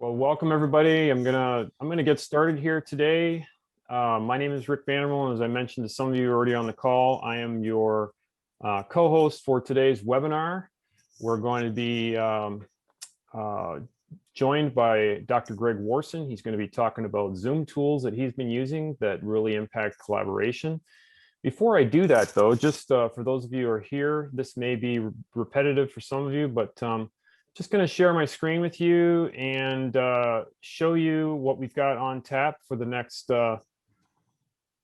Well, welcome everybody. I'm gonna get started here today. My name is Rick Vandermill, and as I mentioned to some of you already on the call, I am your co-host for today's webinar. We're going to be joined by Dr. Greg Warson. He's going to be talking about Zoom tools that he's been using that really impact collaboration. Before I do that, though, just for those of you who are here, this may be repetitive for some of you, but just going to share my screen with you and show you what we've got on tap for the next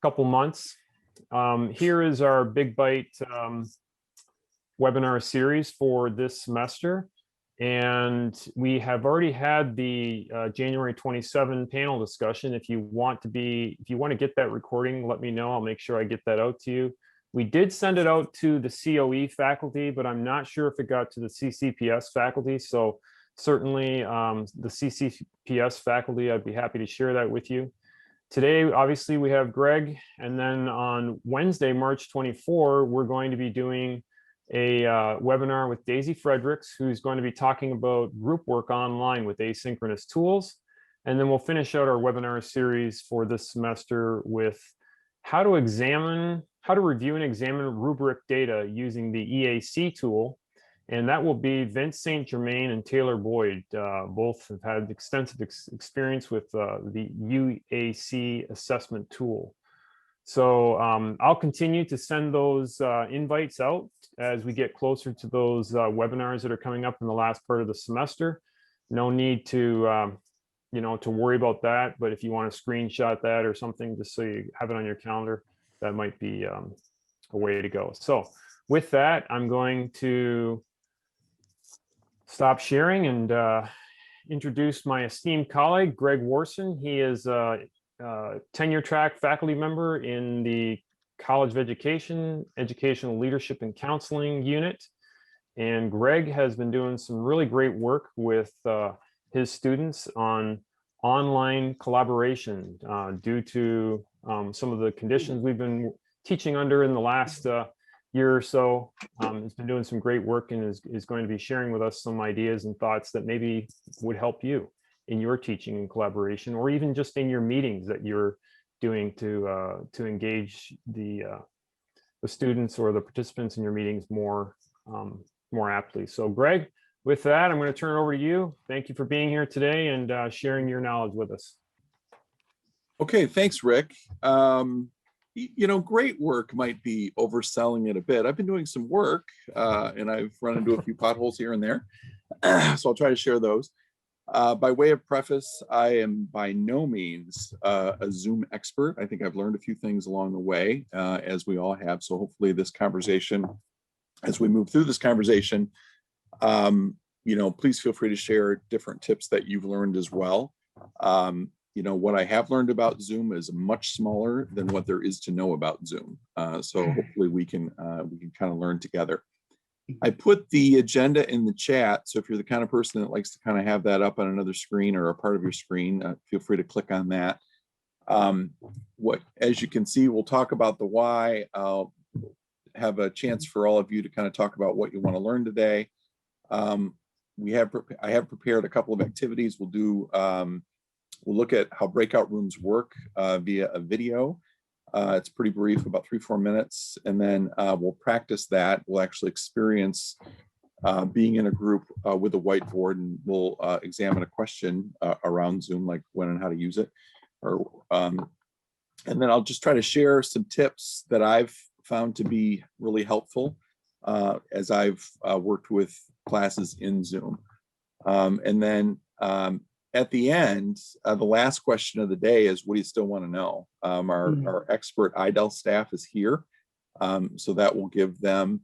couple months. Here is our BigByte webinar series for this semester. And we have already had the January 27 panel discussion. If you want to get that recording, let me know. I'll make sure I get that out to you. We did send it out to the COE faculty, but I'm not sure if it got to the CCPS faculty. So certainly the CCPS faculty, I'd be happy to share that with you. Today, obviously, we have Greg. And then on Wednesday, March 24, we're going to be doing a webinar with Daisy Fredericks, who's going to be talking about group work online with asynchronous tools. And then we'll finish out our webinar series for this semester with how to review and examine rubric data using the EAC tool. And that will be Vince St. Germain and Taylor Boyd. Both have had extensive experience with the UAC assessment tool. So I'll continue to send those invites out as we get closer to those webinars that are coming up in the last part of the semester. No need to, to worry about that. But if you want to screenshot that or something, just so you have it on your calendar, that might be a way to go. So with that, I'm going to stop sharing and introduce my esteemed colleague, Greg Warson. He is tenure track faculty member in the College of Education, Educational Leadership and Counseling unit. And Greg has been doing some really great work with his students on online collaboration due to some of the conditions we've been teaching under in the last year or so. He's been doing some great work and is going to be sharing with us some ideas and thoughts that maybe would help you in your teaching and collaboration, or even just in your meetings that you're doing to engage the students or the participants in your meetings more aptly. So Greg, with that, I'm going to turn it over to you. Thank you for being here today and sharing your knowledge with us. Okay, thanks, Rick. Great work might be overselling it a bit. I've been doing some work and I've run into a few potholes here and there. So I'll try to share those. By way of preface, I am by no means a Zoom expert. I think I've learned a few things along the way, as we all have. So hopefully this conversation, as we move through this conversation, please feel free to share different tips that you've learned as well. What I have learned about Zoom is much smaller than what there is to know about Zoom. So hopefully we can kind of learn together. I put the agenda in the chat. So if you're the kind of person that likes to kind of have that up on another screen or a part of your screen, feel free to click on that. As you can see, we'll talk about the why. I'll have a chance for all of you to kind of talk about what you want to learn today. I have prepared a couple of activities. We'll look at how breakout rooms work via a video. It's pretty brief, about 3-4 minutes. And then we'll practice that. We'll actually experience being in a group with a whiteboard, and we'll examine a question around Zoom, like when and how to use it. And then I'll just try to share some tips that I've found to be really helpful as I've worked with classes in Zoom. And then at the end, the last question of the day is, what do you still want to know? Our expert IDEL staff is here. So that will give them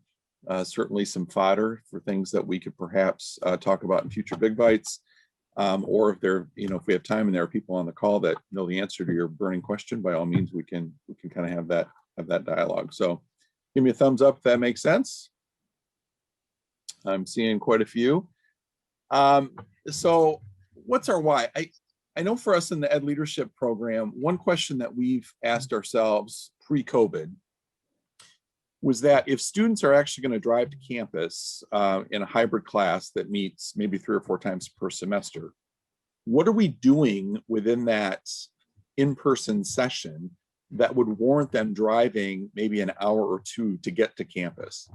certainly some fodder for things that we could perhaps talk about in future Big Bites. Or if we have time and there are people on the call that know the answer to your burning question, by all means, we can kind of have that dialogue. So give me a thumbs up if that makes sense. I'm seeing quite a few. So what's our why? I know for us in the Ed Leadership Program, one question that we've asked ourselves pre-COVID was that if students are actually going to drive to campus in a hybrid class that meets maybe 3 or 4 times per semester, what are we doing within that in-person session that would warrant them driving maybe an hour or two to get to campus?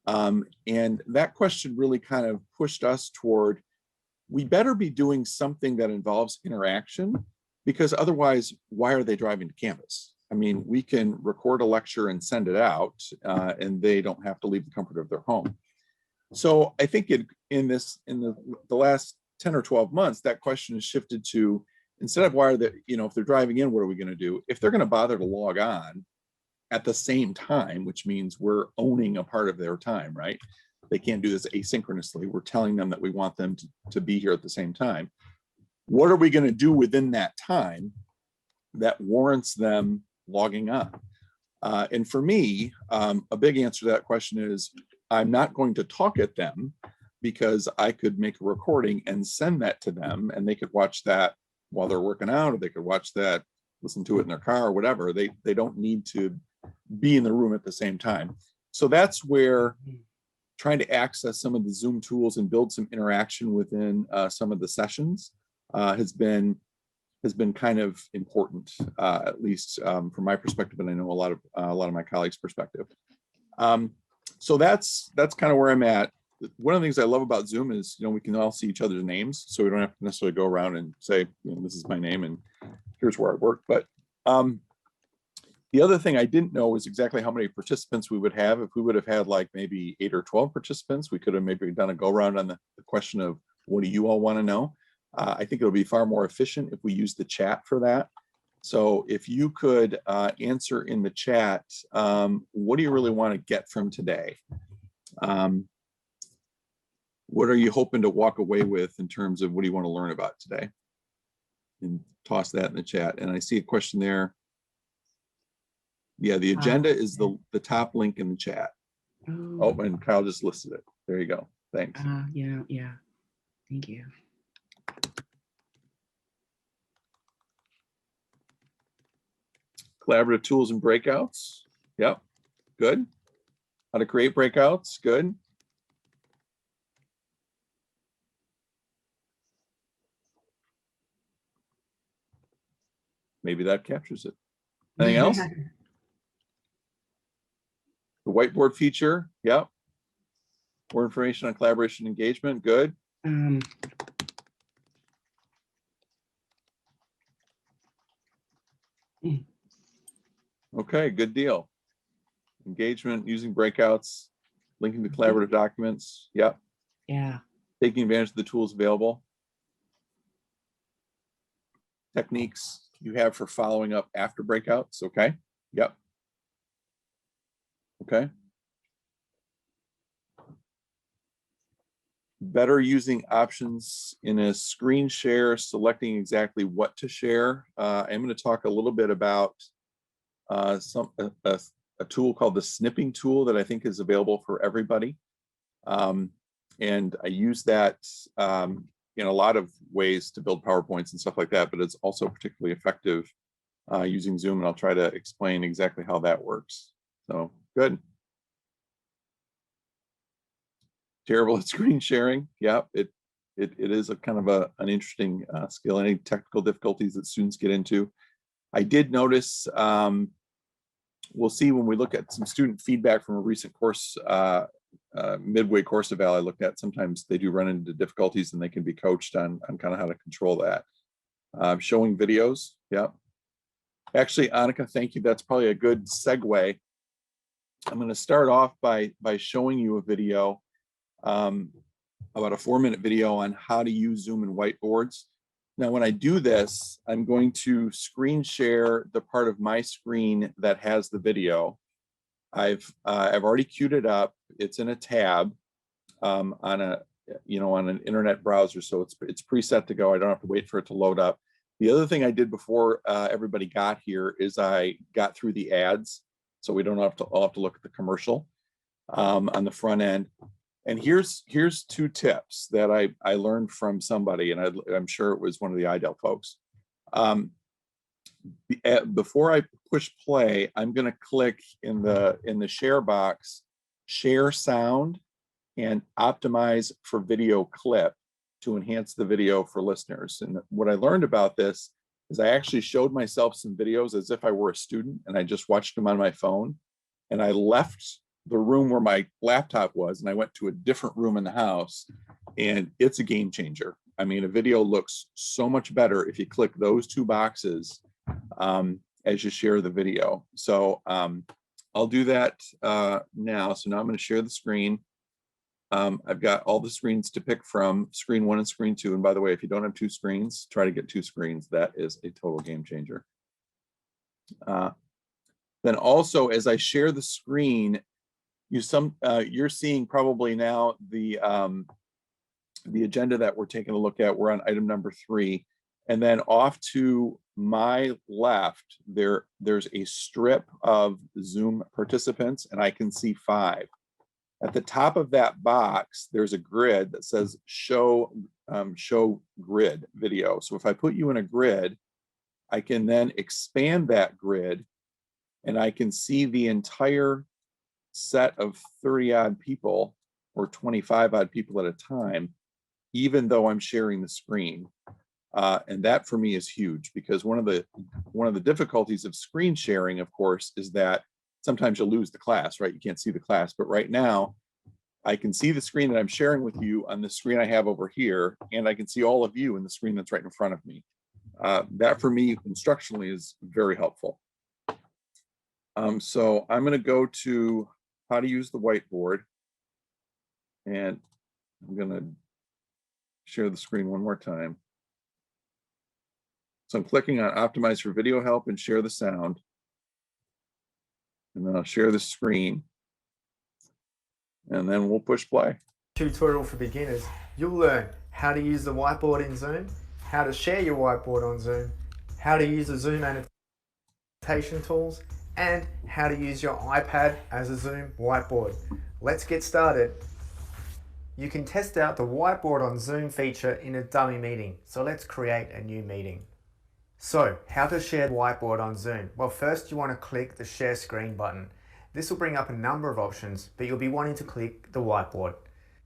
And that question really kind of pushed us toward, we better be doing something that involves interaction, because otherwise, why are they driving to campus? I mean, we can record a lecture and send it out, and they don't have to leave the comfort of their home. So I think in the last 10 or 12 months, that question has shifted to, instead of why are they, if they're driving in, what are we going to do? If they're going to bother to log on at the same time, which means we're owning a part of their time, right? They can't do this asynchronously. We're telling them that we want them to be here at the same time. What are we going to do within that time that warrants them logging on? And for me, a big answer to that question is, I'm not going to talk at them, because I could make a recording and send that to them, and they could watch that while they're working out, or they could watch that, listen to it in their car or whatever. They don't need to be in the room at the same time. So that's where trying to access some of the Zoom tools and build some interaction within some of the sessions has been kind of important, at least from my perspective, and I know a lot of my colleagues' perspective. So that's kind of where I'm at. One of the things I love about Zoom is, we can all see each other's names, so we don't have to necessarily go around and say, this is my name and here's where I work. But the other thing I didn't know is exactly how many participants we would have. If we would have had like maybe 8 or 12 participants, we could have maybe done a go around on the question of, what do you all want to know? I think it'll be far more efficient if we use the chat for that. So if you could answer in the chat, what do you really want to get from today? What are you hoping to walk away with in terms of what do you want to learn about today? And toss that in the chat. And I see a question there. Yeah, the agenda is the top link in the chat. Oh, and Kyle just listed it. There you go. Thanks. Yeah. Thank you. Collaborative tools and breakouts. Yep. Good. How to create breakouts. Good. Maybe that captures it. Anything else? The whiteboard feature. Yep. More information on collaboration engagement. Good. Okay, good deal. Engagement using breakouts, linking to collaborative documents. Yep. Yeah. Taking advantage of the tools available. Techniques you have for following up after breakouts. Okay. Yep. Okay. Better using options in a screen share, selecting exactly what to share. I'm going to talk a little bit about a tool called the snipping tool that I think is available for everybody. And I use that in a lot of ways to build PowerPoints and stuff like that, but it's also particularly effective using Zoom, and I'll try to explain exactly how that works. So good. Terrible at screen sharing. Yeah, it is a kind of an interesting skill. Any technical difficulties that students get into. I did notice, we'll see when we look at some student feedback from a recent course, midway course eval I looked at, sometimes they do run into difficulties and they can be coached on kind of how to control that. Showing videos. Yeah. Actually, Annika, thank you. That's probably a good segue. I'm going to start off by showing you a video, about a 4-minute video on how to use Zoom and whiteboards. Now, when I do this, I'm going to screen share the part of my screen that has the video. I've already queued it up. It's in a tab on an internet browser, so it's preset to go. I don't have to wait for it to load up. The other thing I did before everybody got here is I got through the ads, so we don't have to look at the commercial on the front end. And here's 2 tips that I learned from somebody, and I'm sure it was one of the IDEL folks. Before I push play, I'm going to click in the share box, share sound, and optimize for video clip. to enhance the video for listeners. And what I learned about this is I actually showed myself some videos as if I were a student, and I just watched them on my phone. And I left the room where my laptop was, and I went to a different room in the house, and it's a game changer. I mean, a video looks so much better if you click those two boxes as you share the video. So I'll do that now. So now I'm going to share the screen. I've got all the screens to pick from, screen 1 and screen 2. And by the way, if you don't have 2 screens, try to get 2 screens. That is a total game changer. Then also, as I share the screen, you're seeing probably now the agenda that we're taking a look at. We're on item number 3. And then off to my left, there's a strip of Zoom participants, and I can see 5. At the top of that box, there's a grid that says show grid video. So if I put you in a grid, I can then expand that grid, and I can see the entire set of 30 odd people or 25 odd people at a time, even though I'm sharing the screen. And that for me is huge, because one of the difficulties of screen sharing, of course, is that sometimes you'll lose the class, right? You can't see the class. But right now, I can see the screen that I'm sharing with you on the screen I have over here, and I can see all of you in the screen that's right in front of me. That for me instructionally is very helpful. So I'm going to go to how to use the whiteboard, and I'm going to share the screen one more time. So I'm clicking on optimize for video help and share the sound. And then I'll share the screen. And then we'll push play. Tutorial for beginners. You'll learn how to use the whiteboard in Zoom, how to share your whiteboard on Zoom, how to use the Zoom annotation tools, and how to use your iPad as a Zoom whiteboard. Let's get started. You can test out the whiteboard on Zoom feature in a dummy meeting. So let's create a new meeting. So how to share whiteboard on Zoom? Well, first you want to click the share screen button. This will bring up a number of options, but you'll be wanting to click the whiteboard.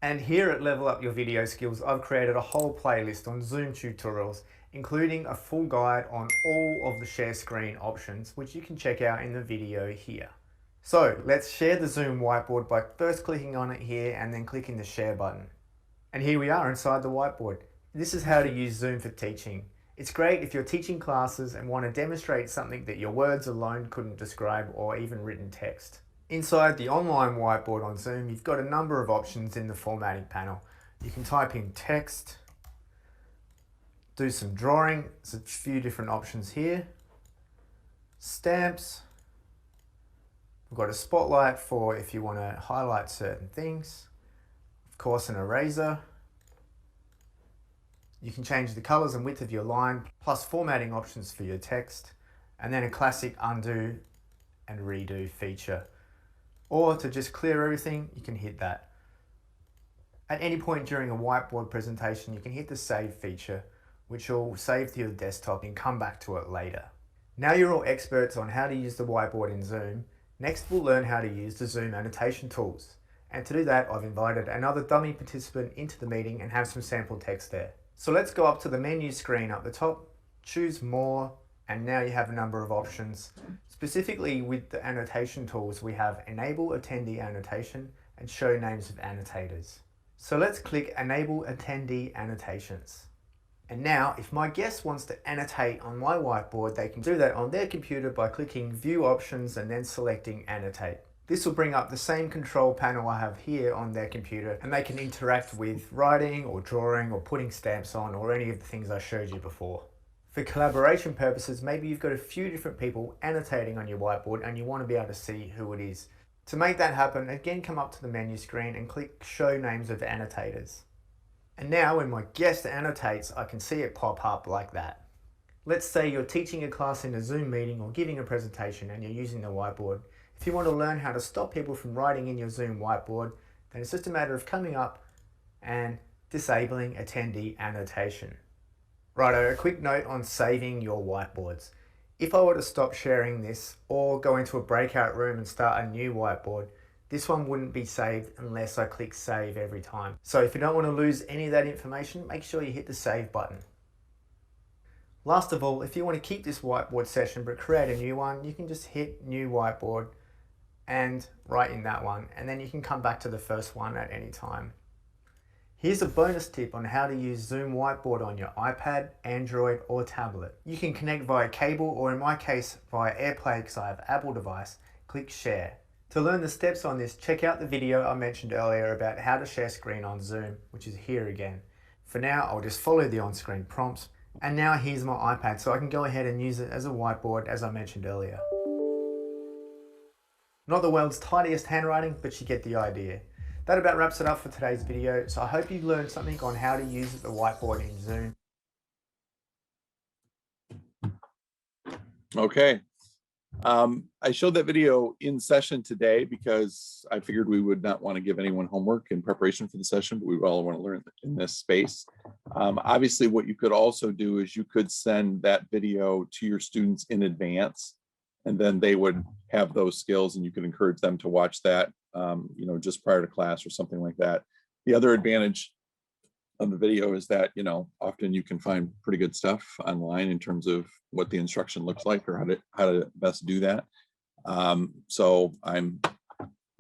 And here at Level Up Your Video Skills, I've created a whole playlist on Zoom tutorials, including a full guide on all of the share screen options, which you can check out in the video here. So let's share the Zoom whiteboard by first clicking on it here and then clicking the share button. And here we are inside the whiteboard. This is how to use Zoom for teaching. It's great if you're teaching classes and want to demonstrate something that your words alone couldn't describe, or even written text. Inside the online whiteboard on Zoom, you've got a number of options in the formatting panel. You can type in text, do some drawing. There's a few different options here. Stamps. We've got a spotlight for if you want to highlight certain things. Of course, an eraser. You can change the colors and width of your line, plus formatting options for your text, and then a classic undo and redo feature. Or to just clear everything, you can hit that. At any point during a whiteboard presentation, you can hit the save feature, which will save to your desktop and come back to it later. Now you're all experts on how to use the whiteboard in Zoom. Next, we'll learn how to use the Zoom annotation tools. And to do that, I've invited another dummy participant into the meeting and have some sample text there. So let's go up to the menu screen up the top, choose more, and now you have a number of options. Specifically with the annotation tools, we have enable attendee annotation and show names of annotators. So let's click enable attendee annotations. And now if my guest wants to annotate on my whiteboard, they can do that on their computer by clicking view options and then selecting annotate. This will bring up the same control panel I have here on their computer, and they can interact with writing or drawing or putting stamps on or any of the things I showed you before. For collaboration purposes, maybe you've got a few different people annotating on your whiteboard and you want to be able to see who it is. To make that happen, again come up to the menu screen and click show names of annotators. And now when my guest annotates, I can see it pop up like that. Let's say you're teaching a class in a Zoom meeting or giving a presentation and you're using the whiteboard. If you want to learn how to stop people from writing in your Zoom whiteboard, then it's just a matter of coming up and disabling attendee annotation. Righto, a quick note on saving your whiteboards. If I were to stop sharing this or go into a breakout room and start a new whiteboard, This one wouldn't be saved unless I click save every time. So if you don't want to lose any of that information, make sure you hit the save button. Last of all, if you want to keep this whiteboard session but create a new one, you can just hit new whiteboard and write in that one, and then you can come back to the first one at any time. Here's a bonus tip on how to use Zoom Whiteboard on your iPad, Android or tablet. You can connect via cable, or in my case via AirPlay because I have an Apple device. Click share. To learn the steps on this, check out the video I mentioned earlier about how to share screen on Zoom, which is here again. For now, I'll just follow the on-screen prompts. And now here's my iPad, so I can go ahead and use it as a whiteboard as I mentioned earlier. Not the world's tidiest handwriting, but you get the idea. That about wraps it up for today's video, so I hope you've learned something on how to use the whiteboard in Zoom. Okay. I showed that video in session today because I figured we would not want to give anyone homework in preparation for the session, but we all want to learn in this space. Obviously, what you could also do is you could send that video to your students in advance, and then they would have those skills and you could encourage them to watch that, just prior to class or something like that. The other advantage of the video is that, often you can find pretty good stuff online in terms of what the instruction looks like or how to best do that. So I'm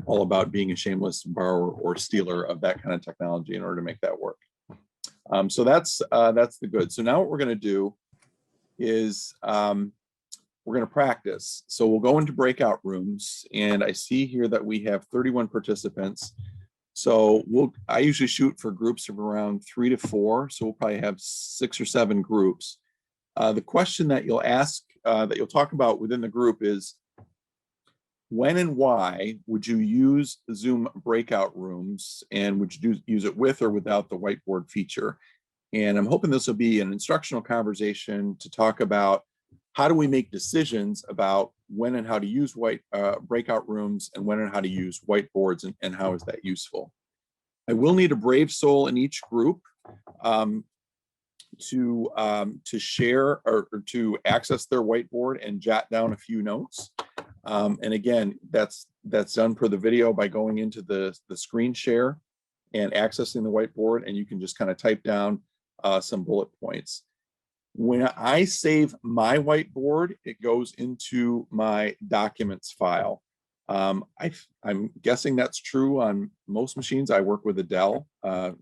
all about being a shameless borrower or stealer of that kind of technology in order to make that work. So that's the good. So now what we're going to do is we're going to practice. So we'll go into breakout rooms, and I see here that we have 31 participants. So I usually shoot for groups of around 3 to 4. So we'll probably have 6 or 7 groups. The question that you'll ask, that you'll talk about within the group is, when and why would you use Zoom breakout rooms, and would you use it with or without the whiteboard feature? And I'm hoping this will be an instructional conversation to talk about how do we make decisions about when and how to use breakout rooms, and when and how to use whiteboards, and how is that useful. I will need a brave soul in each group to share or to access their whiteboard and jot down a few notes. And again, that's done per the video by going into the screen share and accessing the whiteboard, and you can just kind of type down some bullet points. When I save my whiteboard, it goes into my documents file. I'm guessing that's true on most machines. I work with a Dell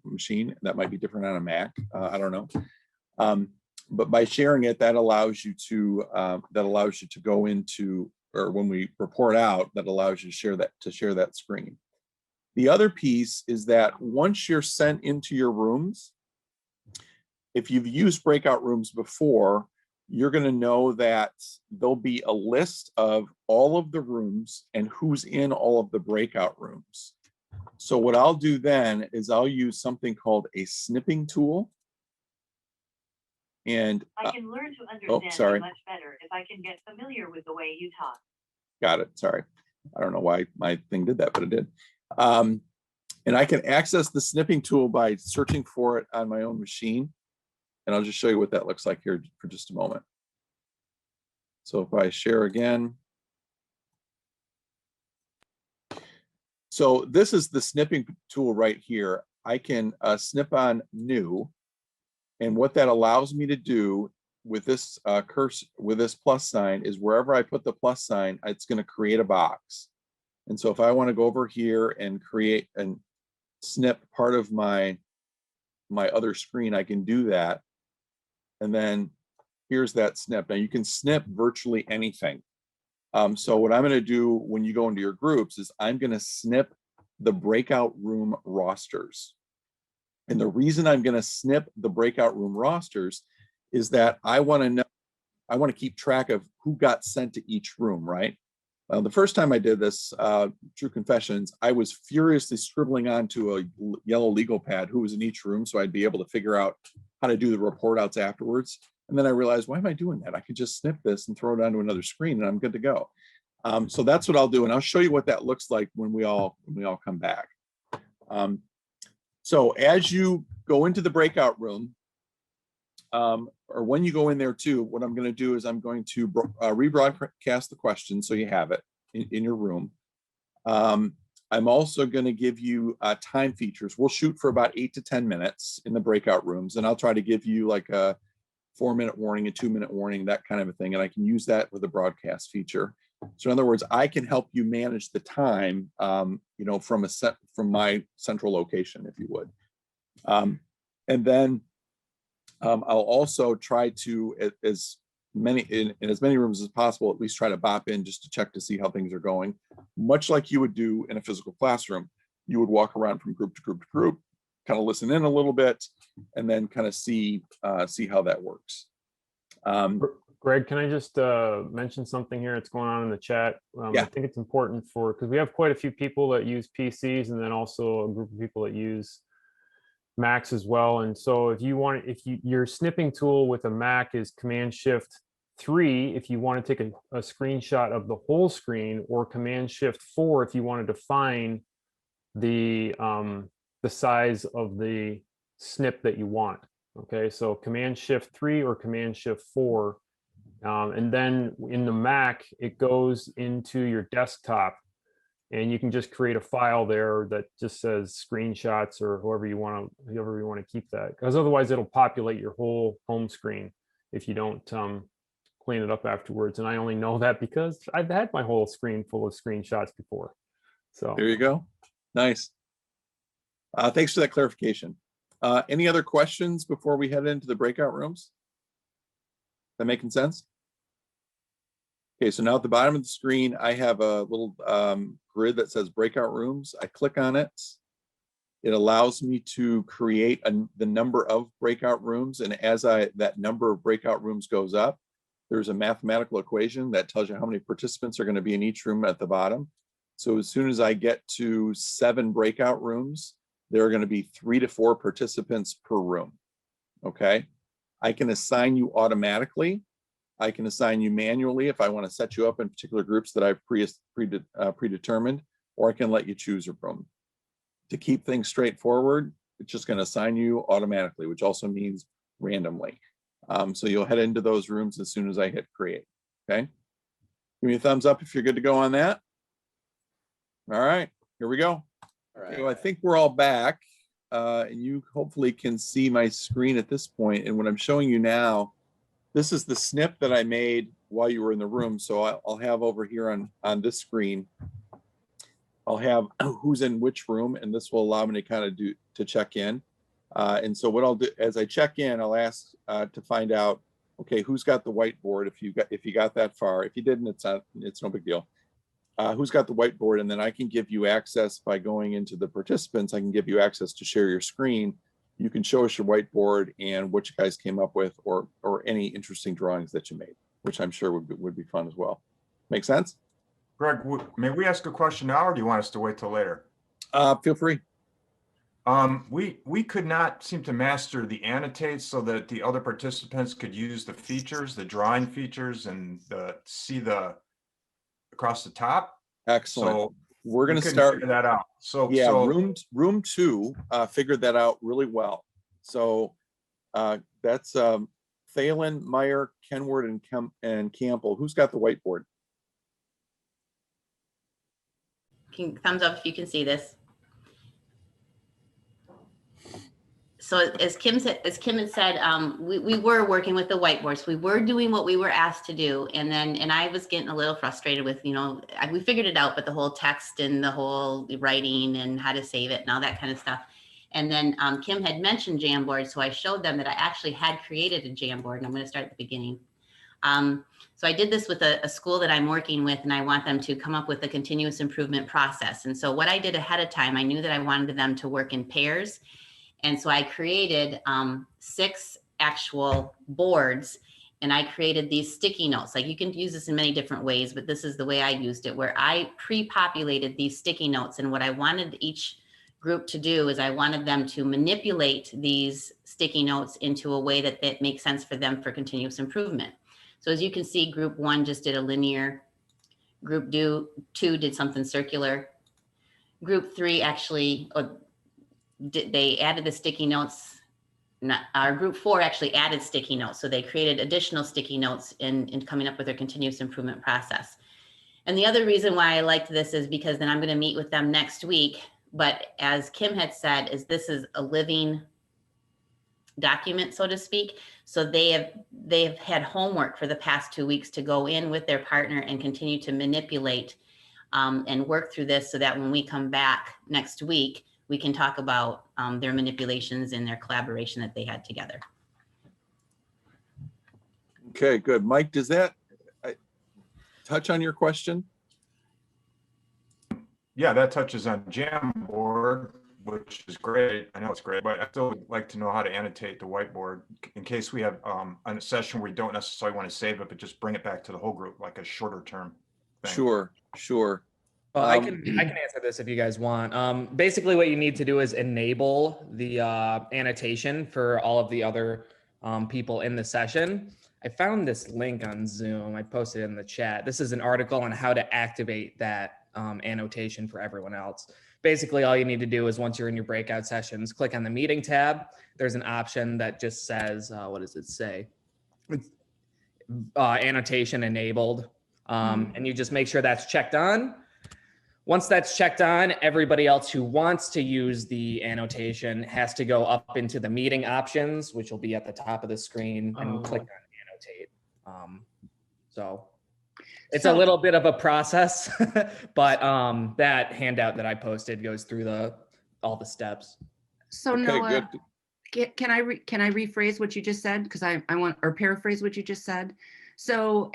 machine. That might be different on a Mac. I don't know. But by sharing it, that allows you to go into, or when we report out, that allows you to share that screen. The other piece is that once you're sent into your rooms, if you've used breakout rooms before, you're going to know that there'll be a list of all of the rooms and who's in all of the breakout rooms. So what I'll do then is I'll use something called a snipping tool. And I can learn to understand you much better if I can get familiar with the way you talk. Got it. Sorry. I don't know why my thing did that, but it did. And I can access the snipping tool by searching for it on my own machine. And I'll just show you what that looks like here for just a moment. So if I share again. So this is the snipping tool right here. I can snip on new. And what that allows me to do with this cursor, with this plus sign, is wherever I put the plus sign, it's going to create a box. And so if I want to go over here and create and snip part of my other screen, I can do that. And then here's that snip. Now you can snip virtually anything. So what I'm going to do when you go into your groups is I'm going to snip the breakout room rosters. And the reason I'm going to snip the breakout room rosters is that I want to keep track of who got sent to each room, right? The first time I did this, true confessions, I was furiously scribbling onto a yellow legal pad who was in each room so I'd be able to figure out how to do the report outs afterwards. And then I realized, why am I doing that? I could just snip this and throw it onto another screen and I'm good to go. So that's what I'll do. And I'll show you what that looks like when we all come back. So as you go into the breakout room, or when you go in there too, what I'm going to do is I'm going to rebroadcast the question so you have it in your room. I'm also going to give you time features. We'll shoot for about 8 to 10 minutes in the breakout rooms, and I'll try to give you like a 4-minute warning, a 2-minute warning, that kind of a thing. And I can use that with a broadcast feature. So in other words, I can help you manage the time, you know, from my central location, if you would. And then I'll also try to, in as many rooms as possible, at least try to bop in just to check to see how things are going. Much like you would do in a physical classroom, you would walk around from group to group to group, kind of listen in a little bit, and then kind of see how that works. Greg, can I just mention something here that's going on in the chat? Yeah. I think it's important because we have quite a few people that use PCs, and then also a group of people that use Macs as well. And so if your snipping tool with a Mac is Command-Shift-3 if you want to take a screenshot of the whole screen, or Command-Shift-4 if you want to define the size of the snip that you want. Okay, so Command-Shift-3 or Command-Shift-4. And then in the Mac, it goes into your desktop, and you can just create a file there that just says screenshots, or however you want to keep that, because otherwise it'll populate your whole home screen if you don't clean it up afterwards. And I only know that because I've had my whole screen full of screenshots before. So There you go. Nice. Thanks for that clarification. Any other questions before we head into the breakout rooms? That making sense? Okay, so now at the bottom of the screen, I have a little grid that says breakout rooms. I click on it. It allows me to create the number of breakout rooms. And as that number of breakout rooms goes up, there's a mathematical equation that tells you how many participants are going to be in each room at the bottom. So as soon as I get to 7 breakout rooms, there are going to be 3 to 4 participants per room. Okay, I can assign you automatically. I can assign you manually if I want to set you up in particular groups that I've predetermined, or I can let you choose a room. To keep things straightforward, it's just going to assign you automatically, which also means randomly. So you'll head into those rooms as soon as I hit create. Okay, give me a thumbs up if you're good to go on that. All right, here we go. All right. So I think we're all back, and you hopefully can see my screen at this point. And what I'm showing you now, this is the snip that I made while you were in the room. So I'll have over here on this screen, I'll have who's in which room, and this will allow me to kind of check in. And so what I'll do as I check in, I'll ask to find out, okay, who's got the whiteboard? If you got that far. If you didn't, it's no big deal. Who's got the whiteboard? And then I can give you access by going into the participants. I can give you access to share your screen. You can show us your whiteboard and what you guys came up with, or any interesting drawings that you made, which I'm sure would be fun as well. Make sense? Greg, may we ask a question now, or do you want us to wait till later? Feel free. We could not seem to master the annotate so that the other participants could use the features, the drawing features, and see across the top. Excellent. So we're going to couldn't start figure that out. So yeah, so, room 2 figured that out really well. So that's Thalen, Meyer, Kenward, and Campbell. Who's got the whiteboard? Thumbs up if you can see this. So as Kim had said, we were working with the whiteboards. We were doing what we were asked to do. And I was getting a little frustrated with, we figured it out, but the whole text and the whole writing and how to save it and all that kind of stuff. And then Kim had mentioned Jamboard. So I showed them that I actually had created a Jamboard, and I'm going to start at the beginning. So I did this with a school that I'm working with, and I want them to come up with a continuous improvement process. And so what I did ahead of time, I knew that I wanted them to work in pairs. And so I created 6 actual boards, and I created these sticky notes. Like, you can use this in many different ways, but this is the way I used it, where I pre-populated these sticky notes. And what I wanted each group to do is I wanted them to manipulate these sticky notes into a way that makes sense for them for continuous improvement. So as you can see, group 1 just did a linear. Group 2 did something circular. Group 3 actually, they added the sticky notes. Our group 4 actually added sticky notes. So they created additional sticky notes in coming up with their continuous improvement process. And the other reason why I liked this is because then I'm going to meet with them next week. But as Kim had said, is this is a living document, so to speak. So they have had homework for the past 2 weeks to go in with their partner and continue to manipulate and work through this so that when we come back next week, we can talk about their manipulations and their collaboration that they had together. Okay, good. Mike, does that touch on your question? Yeah, that touches on Jamboard, which is great. I know it's great, but I still would like to know how to annotate the whiteboard in case we have a session where we don't necessarily want to save it, but just bring it back to the whole group, like a shorter term thing. Sure, sure. Well, I can answer this if you guys want. Basically, what you need to do is enable the annotation for all of the other people in the session. I found this link on Zoom. I posted it in the chat. This is an article on how to activate that annotation for everyone else. Basically, all you need to do is once you're in your breakout sessions, click on the meeting tab. There's an option that just says, what does it say? Annotation enabled. And you just make sure that's checked on. Once that's checked on, everybody else who wants to use the annotation has to go up into the meeting options, which will be at the top of the screen, and click on annotate. So it's a little bit of a process, but that handout that I posted goes through all the steps. So Okay, Noah, good. can I rephrase what you just said? Because I want, or paraphrase what you just said. So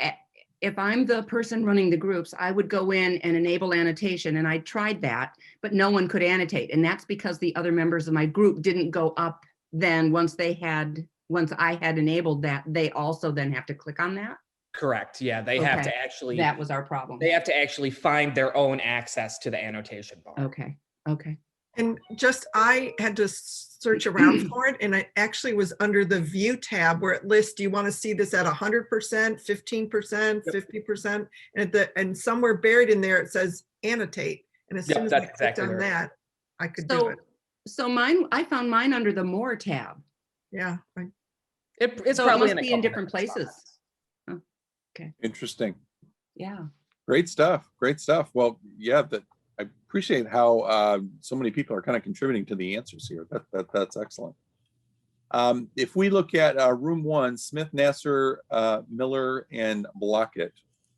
if I'm the person running the groups, I would go in and enable annotation, and I tried that, but no one could annotate. And that's because the other members of my group didn't go up then once I had enabled that, they also then have to click on that. Correct. Yeah, they have to actually. That was our problem. They have to actually find their own access to the annotation bar. Okay. Okay. And just, I had to search around for it, and it actually was under the view tab where it lists, do you want to see this at 100%, 15%, 50%? And somewhere buried in there, it says annotate. And as soon as I clicked on that, I could do it. So I found mine under the more tab. Yeah. It's So probably it must be in different places. Oh, okay. Interesting. Yeah. Great stuff. Great stuff. Well, yeah, I appreciate how so many people are kind of contributing to the answers here. That's excellent. If we look at room 1, Smith, Nasser, Miller, and Blockett,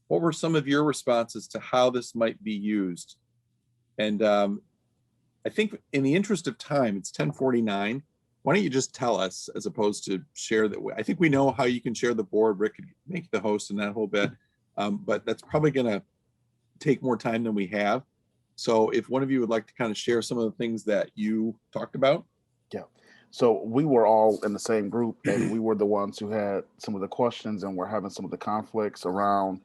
what were some of your responses to how this might be used? And I think in the interest of time, it's 10:49. Why don't you just tell us, as opposed to share that? I think we know how you can share the board. Rick could make the host and that whole bit, but that's probably going to take more time than we have. So if one of you would like to kind of share some of the things that you talked about. Yeah. So we were all in the same group, and we were the ones who had some of the questions and were having some of the conflicts around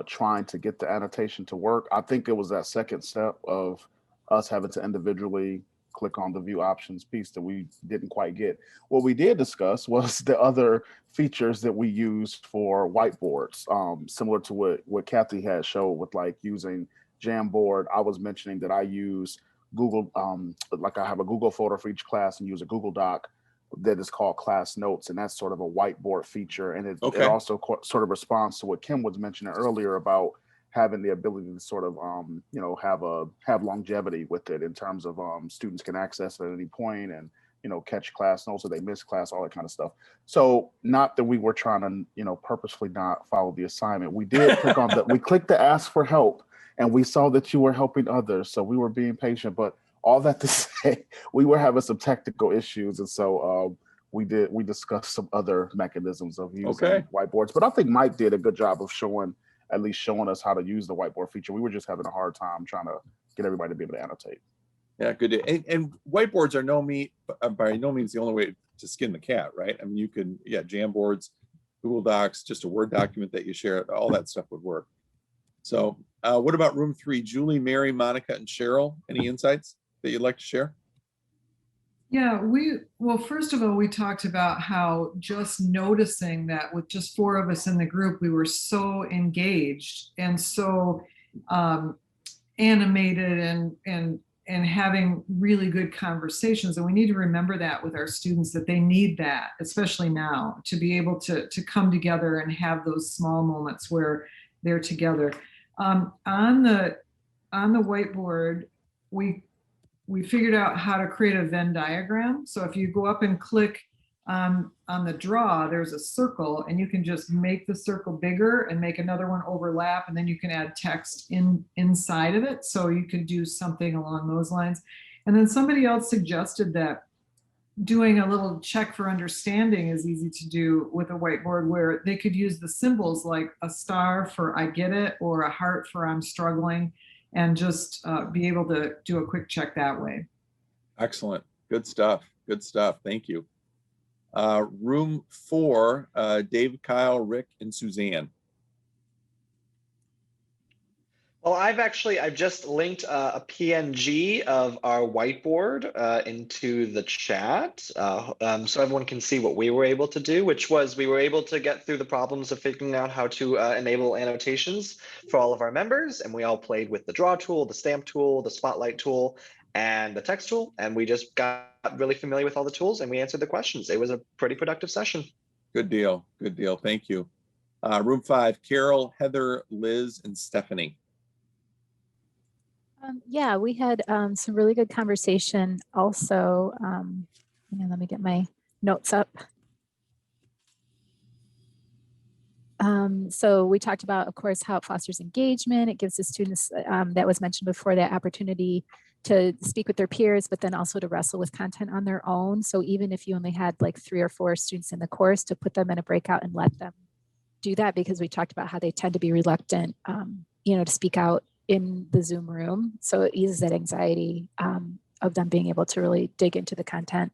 trying to get the annotation to work. I think it was that second step of us having to individually click on the view options piece that we didn't quite get. What we did discuss was the other features that we used for whiteboards, similar to what Kathy had showed with like using Jamboard. I was mentioning that I use Google, like I have a Google folder for each class and use a Google Doc that is called Class Notes, and that's sort of a whiteboard feature. And it also sort of responds to what Kim was mentioning earlier about having the ability to sort of, have longevity with it in terms of students can access it at any point and, catch class notes if they miss class, all that kind of stuff. So not that we were trying to, purposefully not follow the assignment. We did click on we clicked to ask for help, and we saw that you were helping others. So we were being patient, but all that to say, we were having some technical issues. And so we discussed some other mechanisms of using whiteboards, but I think Mike did a good job of showing us how to use the whiteboard feature. We were just having a hard time trying to get everybody to be able to annotate. Yeah, good. And whiteboards are by no means the only way to skin the cat, right? I mean, you can, Jamboards, Google Docs, just a Word document that you share, all that stuff would work. So what about room 3, Julie, Mary, Monica, and Cheryl? Any insights that you'd like to share? Yeah, well, first of all, we talked about how just noticing that with just 4 of us in the group, we were so engaged and so animated and having really good conversations. And we need to remember that with our students, that they need that, especially now, to be able to come together and have those small moments where they're together. On the whiteboard, we figured out how to create a Venn diagram. So if you go up and click on the draw, there's a circle, and you can just make the circle bigger and make another one overlap, and then you can add text inside of it. So you could do something along those lines. And then somebody else suggested that doing a little check for understanding is easy to do with a whiteboard, where they could use the symbols like a star for I get it, or a heart for I'm struggling, and just be able to do a quick check that way. Excellent. Good stuff. Good stuff. Thank you. Room 4, Dave, Kyle, Rick, and Suzanne. Well, I've just linked a PNG of our whiteboard into the chat, so everyone can see what we were able to do, which was we were able to get through the problems of figuring out how to enable annotations for all of our members, and we all played with the draw tool, the stamp tool, the spotlight tool, and the text tool, and we just got really familiar with all the tools, and we answered the questions. It was a pretty productive session. Good deal. Good deal. Thank you. Room 5, Carol, Heather, Liz, and Stephanie. Yeah, we had some really good conversation also. Let me get my notes up. So we talked about, of course, how it fosters engagement. It gives the students, that was mentioned before, that opportunity to speak with their peers, but then also to wrestle with content on their own. So even if you only had like 3 or 4 students in the course, to put them in a breakout and let them do that, because we talked about how they tend to be reluctant, to speak out in the Zoom room. So it eases that anxiety of them being able to really dig into the content.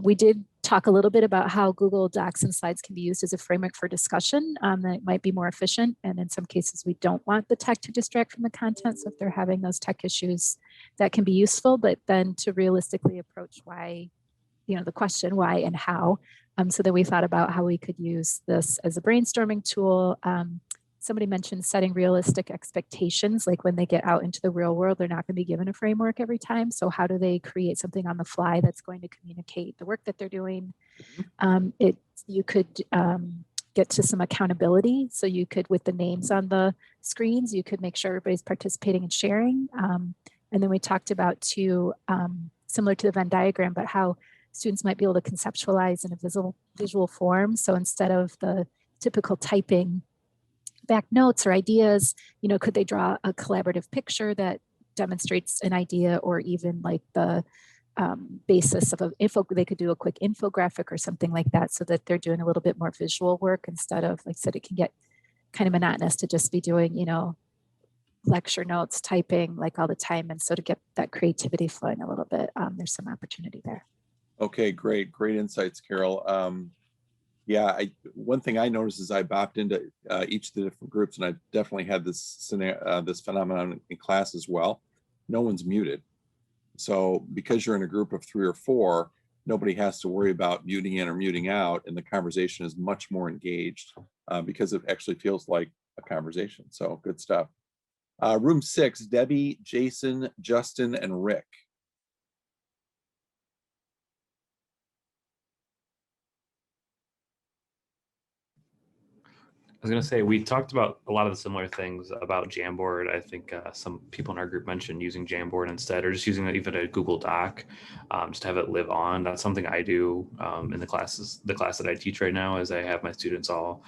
We did talk a little bit about how Google Docs and slides can be used as a framework for discussion, that it might be more efficient. And in some cases, we don't want the tech to distract from the content. So if they're having those tech issues, that can be useful, but then to realistically approach why, the question why and how. So then we thought about how we could use this as a brainstorming tool. Somebody mentioned setting realistic expectations, like when they get out into the real world, they're not going to be given a framework every time. So how do they create something on the fly that's going to communicate the work that they're doing? You could get to some accountability. So you could, with the names on the screens, you could make sure everybody's participating and sharing. And then we talked about similar to the Venn diagram, but how students might be able to conceptualize in a visual form. So instead of the typical typing back notes or ideas, could they draw a collaborative picture that demonstrates an idea, or even like the basis of they could do a quick infographic or something like that, so that they're doing a little bit more visual work instead of, like I said, it can get kind of monotonous to just be doing, lecture notes, typing like all the time. And so to get that creativity flowing a little bit, there's some opportunity there. Okay, great insights, Carol. Yeah, one thing I noticed is I bopped into each of the different groups, and I definitely had this phenomenon in class as well. No one's muted. So because you're in a group of 3 or 4, nobody has to worry about muting in or muting out, and the conversation is much more engaged because it actually feels like a conversation. So good stuff. Room 6, Debbie, Jason, Justin, and Rick. I was going to say, we talked about a lot of the similar things about Jamboard. I think some people in our group mentioned using Jamboard instead, or just using even a Google Doc, just to have it live on. That's something I do in the class that I teach right now, is I have my students all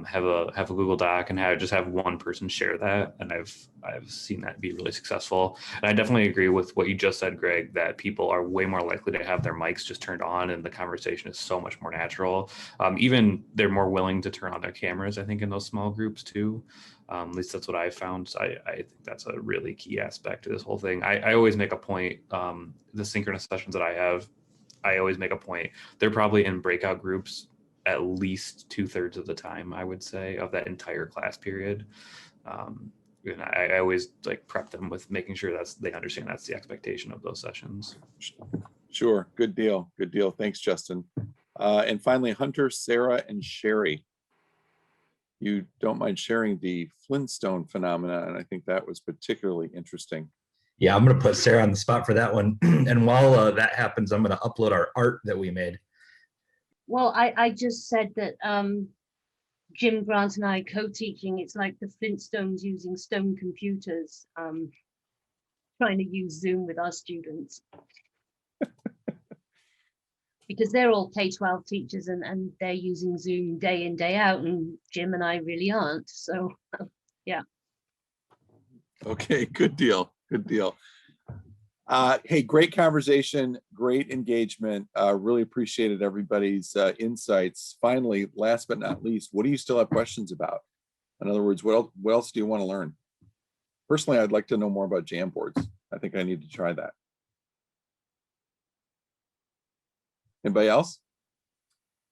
have a Google Doc and have one person share that. And I've seen that be really successful. And I definitely agree with what you just said, Greg, that people are way more likely to have their mics just turned on, and the conversation is so much more natural. Even they're more willing to turn on their cameras, I think, in those small groups too. At least that's what I found. So I think that's a really key aspect to this whole thing. I always make a point, the synchronous sessions that I have, I always make a point, they're probably in breakout groups at least 2/3 of the time, I would say, of that entire class period. And I always prep them with making sure they understand that's the expectation of those sessions. Sure, good deal. Thanks, Justin. And finally, Hunter, Sarah, and Sherry. You don't mind sharing the Flintstone phenomena, and I think that was particularly interesting. Yeah, I'm going to put Sarah on the spot for that one. And while that happens, I'm going to upload our art that we made. Well, I just said that Jim Grant and I co-teaching, it's like the Flintstones using stone computers, trying to use Zoom with our students. Because they're all K-12 teachers and they're using Zoom day in, day out, and Jim and I really aren't. So, yeah. Okay, good deal. Good deal. Hey, great conversation, great engagement. Really appreciated everybody's insights. Finally, last but not least, what do you still have questions about? In other words, what else do you want to learn? Personally, I'd like to know more about Jamboards. I think I need to try that. Anybody else?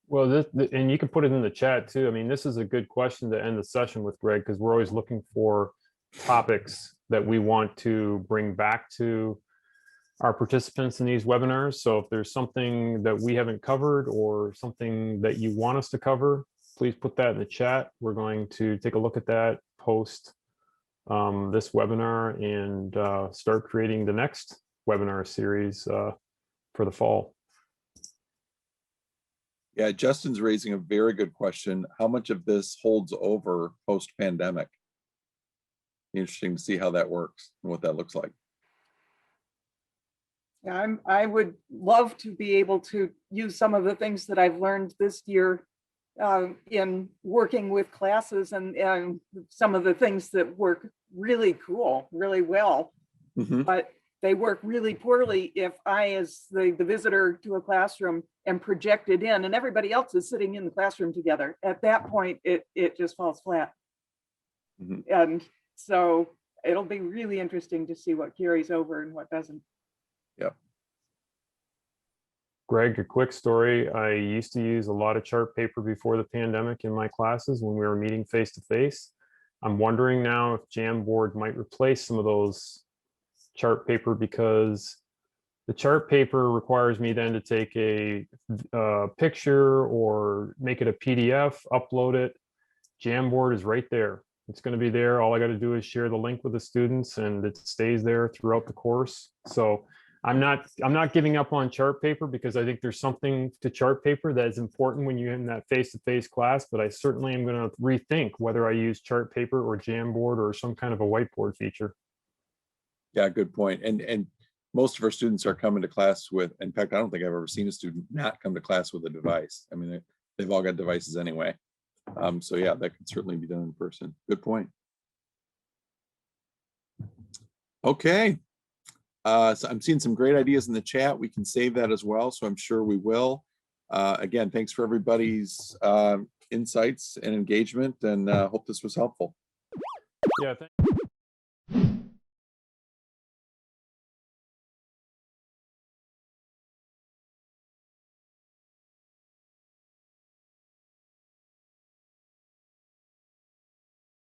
Well, and you can put it in the chat too. I mean, this is a good question to end the session with, Greg, because we're always looking for topics that we want to bring back to our participants in these webinars. So if there's something that we haven't covered or something that you want us to cover, please put that in the chat. We're going to take a look at that post this webinar and start creating the next webinar series for the fall. Yeah, Justin's raising a very good question. How much of this holds over post-pandemic? Interesting to see how that works and what that looks like. Yeah, I would love to be able to use some of the things that I've learned this year in working with classes and some of the things that work really cool, really well. Mm-hmm. But they work really poorly if I, as the visitor to a classroom, am projected in and everybody else is sitting in the classroom together. At that point, it just falls flat. Mm-hmm. And so it'll be really interesting to see what carries over and what doesn't. Yep. Greg, a quick story. I used to use a lot of chart paper before the pandemic in my classes when we were meeting face to face. I'm wondering now if Jamboard might replace some of those chart paper, because the chart paper requires me then to take a picture or make it a PDF, upload it. Jamboard is right there. It's going to be there. All I got to do is share the link with the students and it stays there throughout the course. So I'm not giving up on chart paper, because I think there's something to chart paper that is important when you're in that face-to-face class, but I certainly am going to rethink whether I use chart paper or Jamboard or some kind of a whiteboard feature. Yeah, good point. And most of our students are coming to class with, in fact, I don't think I've ever seen a student not come to class with a device. I mean, they've all got devices anyway. So yeah, that can certainly be done in person. Good point. Okay. So I'm seeing some great ideas in the chat. We can save that as well. So I'm sure we will. Again, thanks for everybody's insights and engagement, and hope this was helpful. Yeah.